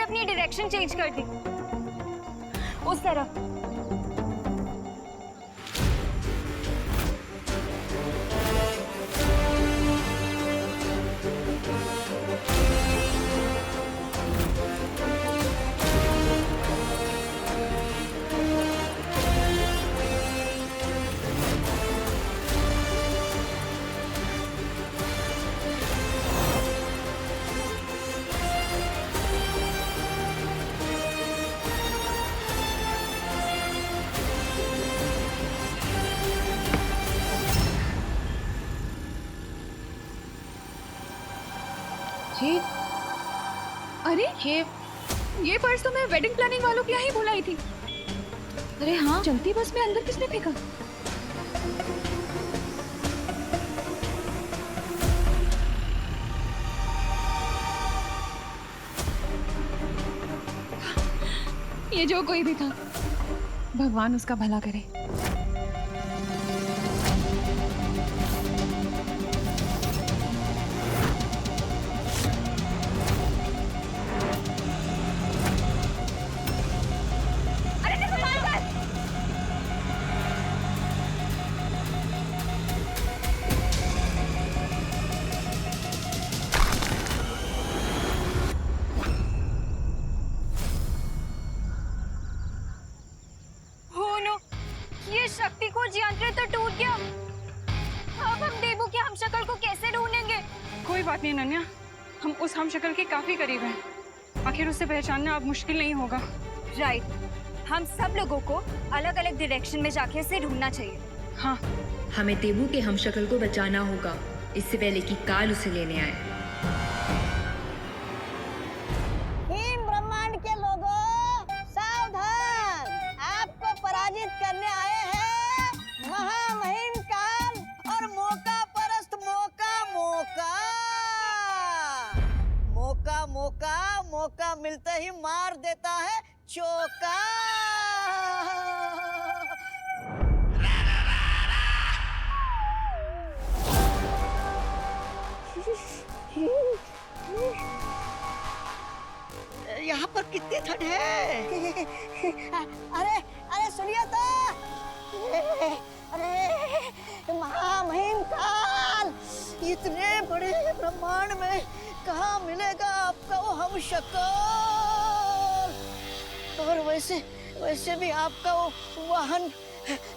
अपनी direction change कर दी, उस तरफ। ये अरे ये पर्स तो मैं वेडिंग प्लानिंग वालों के यहाँ ही भुलाई थी। अरे हाँ, चलती बस में अंदर किसने फेंका? ये जो कोई भी था, भगवान उसका भला करे। शक्ति को यंत्र तो टूट गया। अब हम देबू के हमशक्ल को कैसे ढूंढेंगे? कोई बात नहीं नन्या, हम उस हमशक्ल के काफी करीब हैं। आखिर उसे पहचानना अब मुश्किल नहीं होगा। राइट, हम सब लोगों को अलग अलग डायरेक्शन में जाके उसे ढूंढना चाहिए। हाँ, हमें देबू के हमशक्ल को बचाना होगा, इससे पहले कि काल उसे लेने आए। ब्रह्मांड के लोगों, सावधान! आपको पराजित करने आए हैं महामहिम काल और मौका परस्त मौका मिलते ही मार देता है चौका। यहाँ पर कितनी ठंड है। अरे सुनिए तो, अरे महामहिम काल, इतने बड़े ब्रह्मांड में कहाँ मिलेगा आपका वो हमशक्ल? और वैसे भी आपका वो वाहन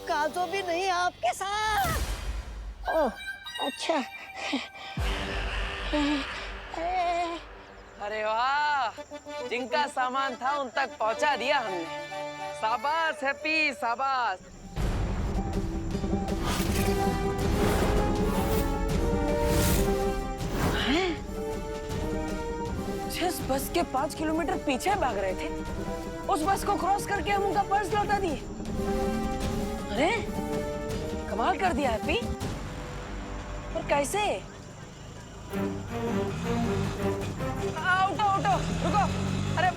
काजो भी नहीं आपके साथ। ओह अच्छा। अरे वाह, जिनका सामान था उन तक पहुंचा दिया हमने। शाबाश हैप्पी, शाबाश। जिस बस के 5 किलोमीटर पीछे भाग रहे थे, उस बस को क्रॉस करके हम उनका पर्स लौटा दिए। अरे कमाल कर दिया हैप्पी। और कैसे? उठो रुको। अरे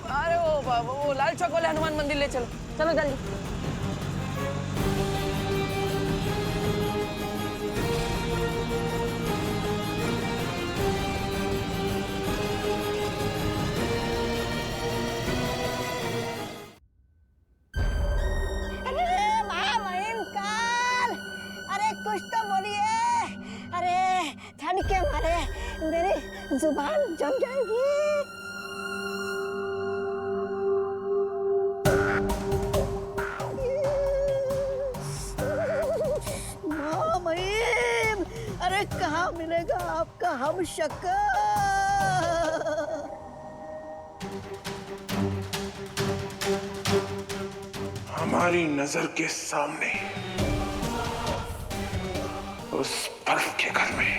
वो लाल चौक वाले हनुमान मंदिर ले चलो, चलो जल्दी। अरे महामहिम काल, अरे कुछ तो बोलिए। अरे ठंड के मारे मेरी जुबान जम जाएगी। महामहिम, अरे कहाँ मिलेगा आपका हमशक्ल? हमारी नजर के सामने उस बर्फ के घर में।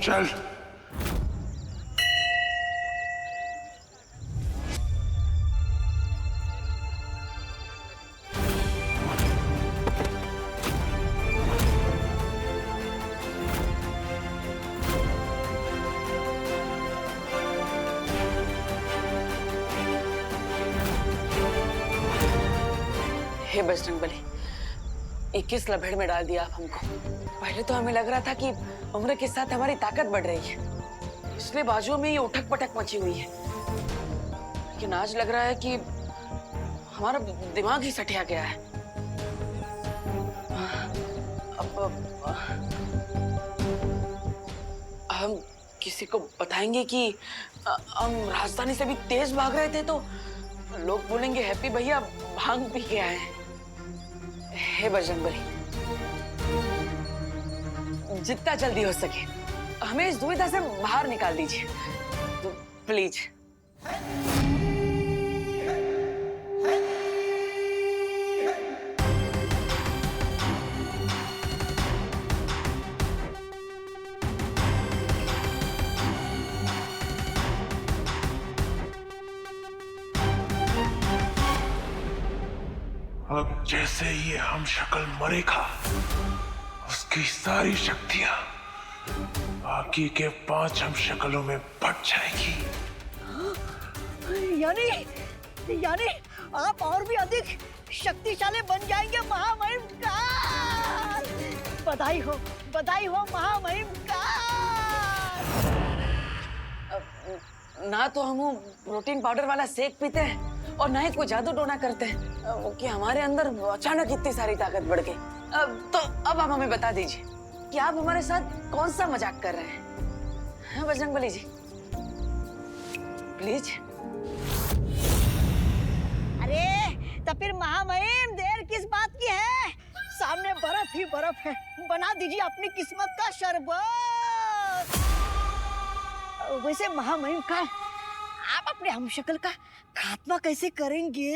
चल। हे बजरंग बली, 21 लभेड़ में डाल दिया आप हमको। पहले तो हमें लग रहा था कि उम्र के साथ हमारी ताकत बढ़ रही है, इसलिए बाजुओं में ये उठक पटक मची हुई है। लेकिन आज लग रहा है कि हमारा दिमाग ही सटिया गया है। हम किसी को बताएंगे कि हम राजधानी से भी तेज भाग रहे थे तो लोग बोलेंगे हैप्पी भैया भांग पी के आए हैं। हे बजरंगबली, जितना जल्दी हो सके हमें इस दुविधा से बाहर निकाल दीजिए, तो प्लीज। अब जैसे ये हम शक्ल मरेगा, उसकी सारी शक्तियां बाकी के 5 हम शक्लों में बट जाएगी। यानी आप और भी अधिक शक्तिशाली बन जाएंगे महामहिम काल। बधाई हो महामहिम काल। ना तो हम प्रोटीन पाउडर वाला शेक पीते हैं और ना ही कोई जादू टोना करते हैं कि हमारे अंदर अचानक इतनी सारी ताकत बढ़ गई। तो अब आप हमें बता दीजिए कि आप हमारे साथ कौन सा मजाक कर रहे हैं? हाँ बजरंगबली जी, प्लीज। अरे तो फिर महामहिम देर किस बात की है? सामने बर्फ ही बर्फ है, बना दीजिए अपनी किस्मत का शरबत। वैसे महामहिम का आप अपने हमशक्ल का खात्मा कैसे करेंगे?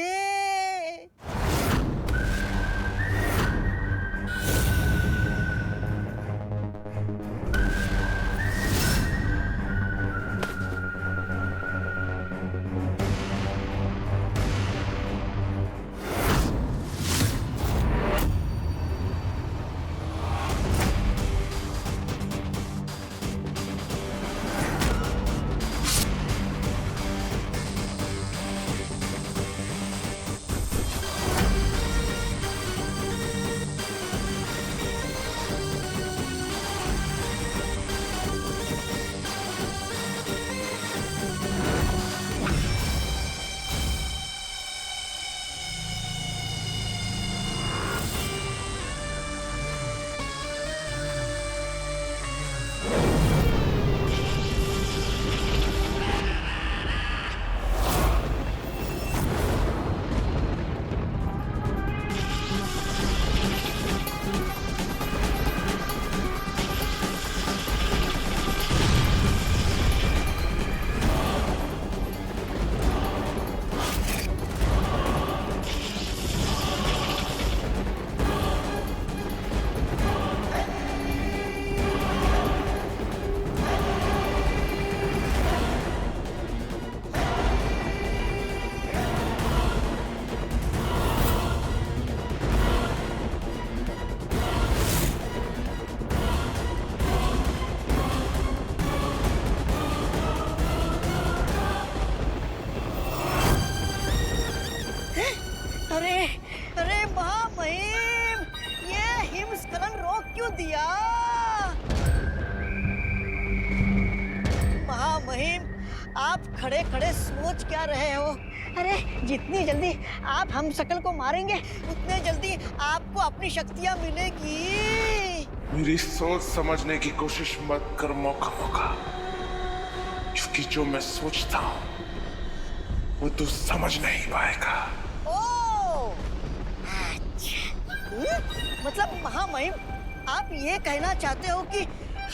अरे महामहिम, ये हिमस्खलन रोक क्यों दिया? महामहिम, आप खड़े खड़े सोच क्या रहे हो? अरे जितनी जल्दी आप हम शकल को मारेंगे उतने जल्दी आपको अपनी शक्तियां मिलेगी। मेरी सोच समझने की कोशिश मत कर मौका, क्योंकि जो मैं सोचता हूँ वो तू समझ नहीं पाएगा। मतलब महामहिम, आप ये कहना चाहते हो कि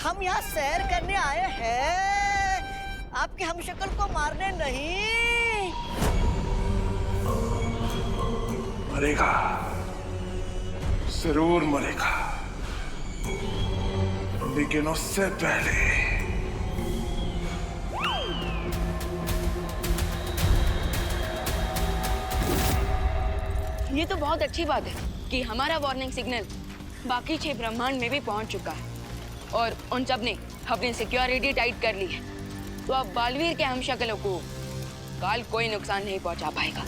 हम यहाँ सैर करने आए हैं, आपके हमशक्ल को मारने नहीं? मरेगा, जरूर मरेगा, लेकिन उससे पहले ये तो बहुत अच्छी बात है कि हमारा वार्निंग सिग्नल बाकी 6 ब्रह्मांड में भी पहुंच चुका है और उन सब ने अपनी सिक्योरिटी टाइट कर ली है। तो अब बालवीर के हमशक्लों को काल कोई नुकसान नहीं पहुंचा पाएगा।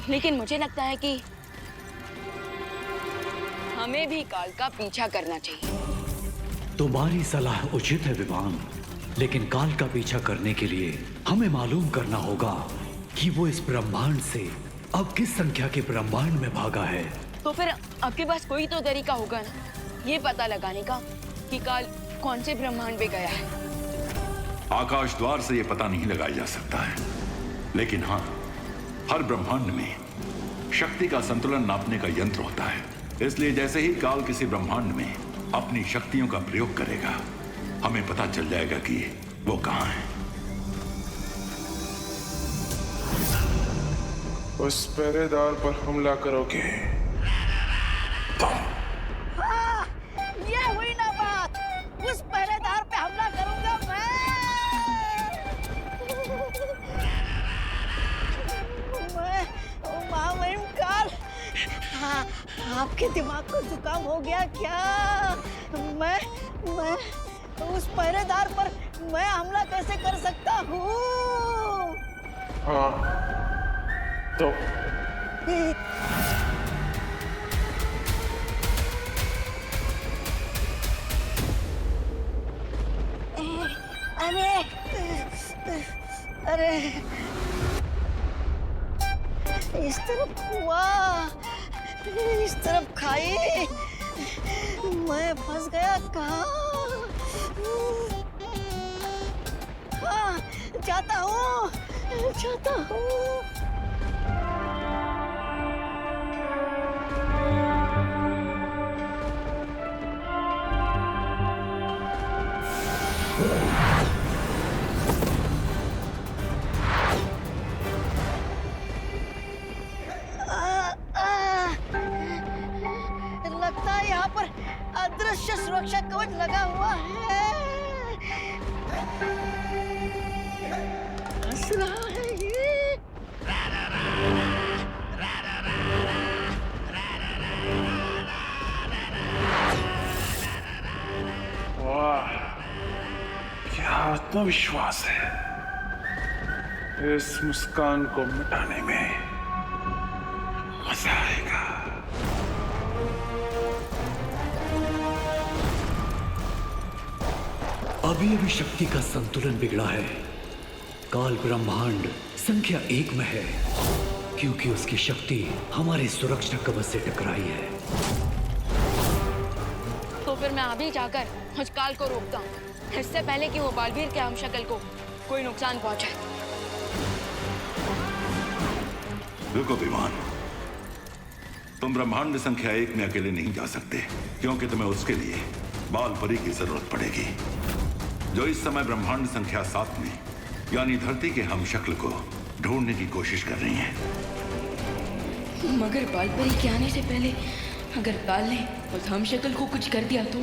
लेकिन मुझे लगता है कि हमें भी काल का पीछा करना चाहिए। तुम्हारी सलाह उचित है विवान, लेकिन काल का पीछा करने के लिए हमें मालूम करना होगा कि वो इस ब्रह्मांड से अब किस संख्या के ब्रह्मांड में भागा है। तो फिर आपके पास कोई तो तरीका होगा ना, ये पता लगाने का कि काल कौन से ब्रह्मांड में गया है। आकाश द्वार से ये पता नहीं लगाया जा सकता है, लेकिन हाँ, हर ब्रह्मांड में शक्ति का संतुलन नापने का यंत्र होता है। इसलिए जैसे ही काल किसी ब्रह्मांड में अपनी शक्तियों का प्रयोग करेगा, हमें पता चल जाएगा कि वो कहाँ है। उस पहरेदार पर हमला करोगे तुम। ये हुई ना बात, उस पहरेदार पे हमला करूंगा मैं महामहिम काल। हाँ, आपके दिमाग को जुकाम हो गया क्या? मैं उस पहरेदार पर मैं हमला कैसे कर सकता हूँ? हाँ तो अरे अरे इस तरफ हुआ, इस तरफ खाई, मैं फंस गया कहाँ? हाँ, जाता हूँ। लगता है यहाँ पर अदृश्य सुरक्षा कवच लगा हुआ है। हंस रहा है ये। वाह, क्या आत्मविश्वास है। इस मुस्कान को मिटाने में मजा आएगा। अभी शक्ति का संतुलन बिगड़ा है। काल ब्रह्मांड संख्या 1 में है, क्योंकि उसकी शक्ति हमारे सुरक्षा कवच से टकराई है। तो फिर मैं अभी जाकर उस काल को रोकता हूँ, इससे पहले कि वो बालवीर के हमशक्ल को कोई नुकसान पहुंचाए। रुको विमान, तुम ब्रह्मांड संख्या 1 में अकेले नहीं जा सकते, क्योंकि तुम्हें उसके लिए बाल परी की जरूरत पड़ेगी, जो इस समय ब्रह्मांड संख्या 7 में यानी धरती के हमशक्ल को ढूंढने की कोशिश कर रही हैं। मगर बालपरी के आने से पहले अगर काल ने उस हमशक्ल को कुछ कर दिया तो?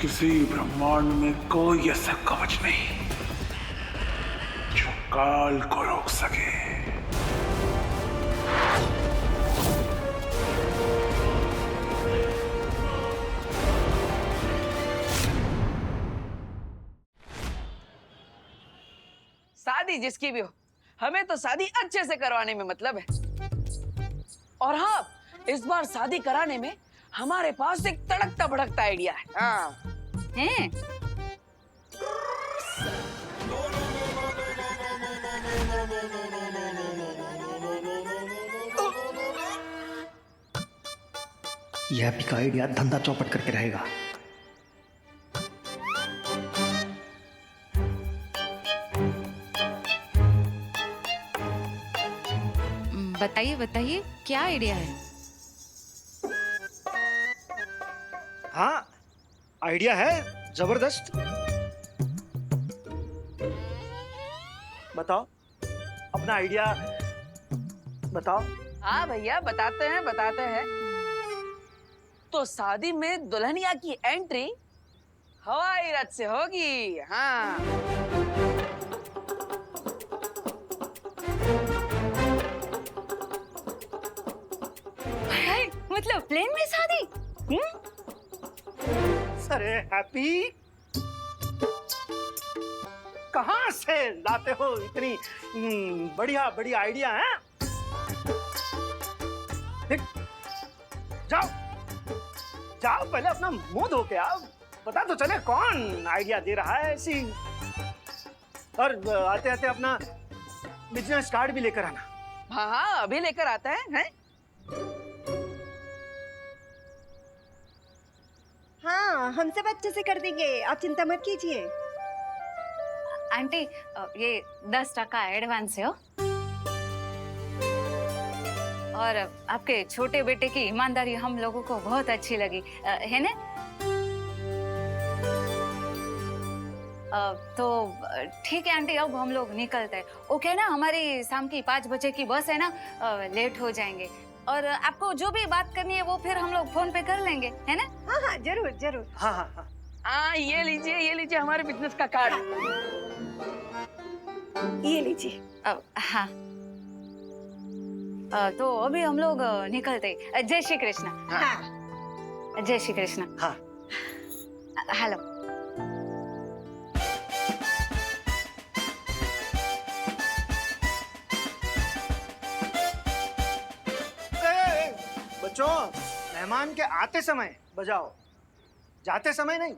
किसी ब्रह्मांड में कोई ऐसा कवच नहीं जो काल को रोक सके। शादी जिसकी भी हो, हमें तो शादी अच्छे से करवाने में मतलब है। और हाँ, इस बार शादी कराने में हमारे पास एक तड़कता भड़कता आइडिया है। हाँ। हैं? यह भी का आइडिया धंधा चौपट करके रहेगा। बताइए बताइए, क्या आइडिया है? हाँ, आइडिया है जबरदस्त। बताओ अपना आइडिया बताओ। हाँ भैया बताते हैं। तो शादी में दुल्हनिया की एंट्री हवाई रथ से होगी। हाँ मतलब प्लेन में शादी? अरे हैप्पी, कहाँ से लाते हो इतनी बढ़िया बढ़िया आइडिया है? देख, जाओ जाओ पहले अपना मुंह धो के आओ, पता तो चले कौन आइडिया दे रहा है ऐसी। और आते आते अपना बिजनेस कार्ड भी लेकर आना। हाँ अभी लेकर आता है? हाँ, हम सब अच्छे से कर देंगे, आप चिंता मत कीजिए। आंटी ये 10% एडवांस है हो। और आपके छोटे बेटे की ईमानदारी हम लोगों को बहुत अच्छी लगी है ना? तो ठीक है आंटी, अब हम लोग निकलते हैं। ओके ना, हमारी शाम की 5 बजे की बस है ना, लेट हो जाएंगे। और आपको जो भी बात करनी है वो फिर हम लोग फोन पे कर लेंगे, है ना? हाँ हाँ जरूर जरूर। हाँ हाँ हाँ। हाँ ये लीजिए हमारे बिजनेस का कार्ड। ये लीजिए। हाँ तो अभी हम लोग निकलते। जय श्री कृष्ण। हाँ। जय श्री कृष्ण। हाँ। हेलो। बच्चों, मेहमान के आते समय बजाओ, जाते समय नहीं।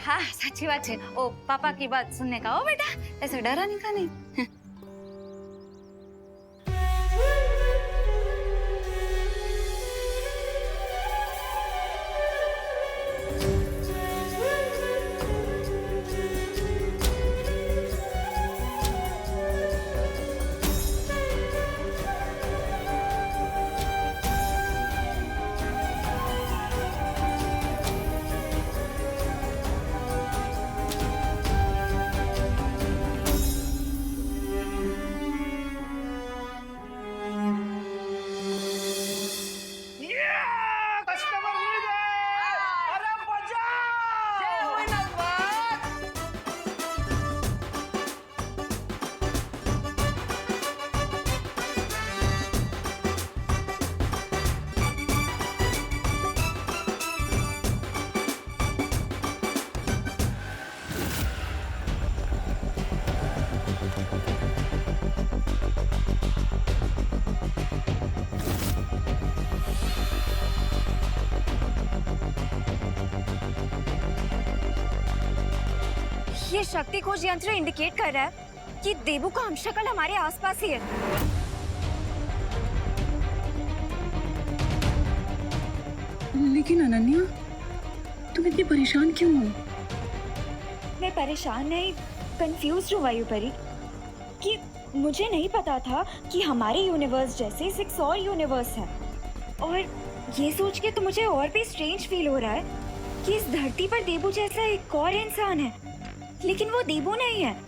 हाँ सच्ची बात है। ओ पापा की बात सुनने का। ओ बेटा ऐसे डरा नहीं का नहीं। ये शक्ति खोज यंत्र इंडिकेट कर रहा है कि देबू का हमशक्ल हमारे आसपास ही है। लेकिन अनन्या, तुम इतनी परेशान क्यों हो? मैं परेशान नहीं, कंफ्यूज हूँ वायुपरी, कि मुझे नहीं पता था कि हमारे यूनिवर्स जैसे 6 और यूनिवर्स हैं। और ये सोच के तो मुझे और भी स्ट्रेंज फील हो रहा है कि इस धरती पर देबू जैसा एक और इंसान है, लेकिन वो देबू नहीं है।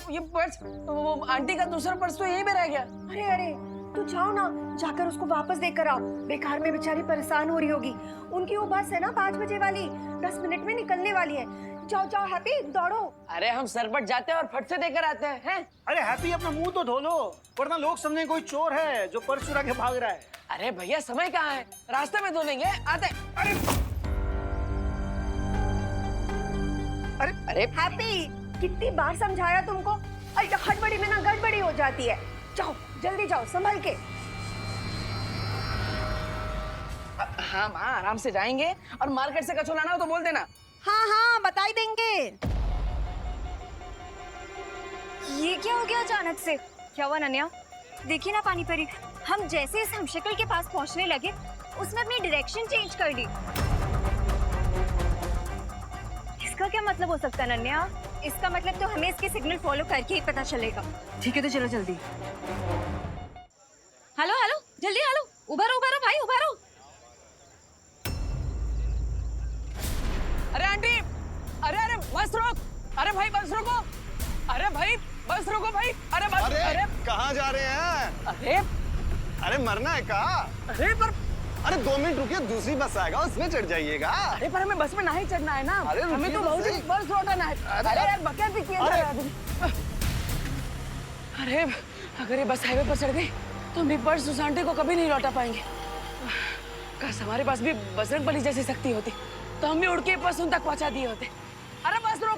ये पर्स, वो आंटी का दूसरा पर्स तो यहीं पे रह गया। अरे अरे, तू जाओ ना, जाकर उसको वापस देकर आओ। बेकार में बेचारी परेशान हो रही होगी। उनकी वो बस है ना 5 बजे वाली, 10 मिनट में निकलने वाली है। जाओ जाओ हैप्पी, दौड़ो। अरे हम सरपट जाते हैं और फट से देकर आते हैं। अरे हैप्पी, अपना मुंह तो धो लो, वरना लोग समझे कोई चोर है जो पर्स चुरा के भाग रहा है। अरे भैया समय कहाँ है, रास्ते में धो लेंगे, आते। अरे हैप्पी, कितनी बार समझाया तुमको? अरे हड़बड़ी में ना गड़बड़ी हो जाती है। जाओ जल्दी जाओ, संभल के। हाँ माँ, आराम से जाएंगे, और मार्केट से कचौड़ा लाना हो तो बोल देना। हाँ हाँ बता देंगे। ये क्या हो गया अचानक से? क्या हुआ अनन्या? देखिए ना पानी परी, हम जैसे इस हमशक्ल के पास पहुंचने लगे, उसने अपनी डायरेक्शन चेंज कर ली। इसका इसका क्या मतलब हो सकता है नन्या? इसका मतलब तो हमें इसके सिग्नल फॉलो करके ही पता चलेगा। ठीक है तो चलो जल्दी। हेलो हेलो जल्दी हेलो, उभरो उभरो भाई उभरो। अरे आंटी, अरे अरे बस रोक, अरे भाई बस रोको, अरे भाई बस रोको भाई, अरे बस, अरे कहाँ जा रहे हैं? अरे अरे मरना है का? अरे पर अरे 2 मिनट रुकिए, दूसरी बस आएगा उसमें चढ़ जाइएगा। अरे पर हमें बस में नहीं चढ़ना है ना, अरे हमें तो रुकिए तो बहुत सही। बस लौटाना है। अरे यार बकैत भी किया जा रहा है। अरे अगर ये बस हाईवे पर चढ़ गई तो हम भी पर्स सुशांति को कभी नहीं लौटा पाएंगे। काश हमारे पास भी बजरंग बली जैसी शक्ति होती तो हम भी उड़ के पर्स उन तक पहुंचा दिए होते। अरे बस रोको।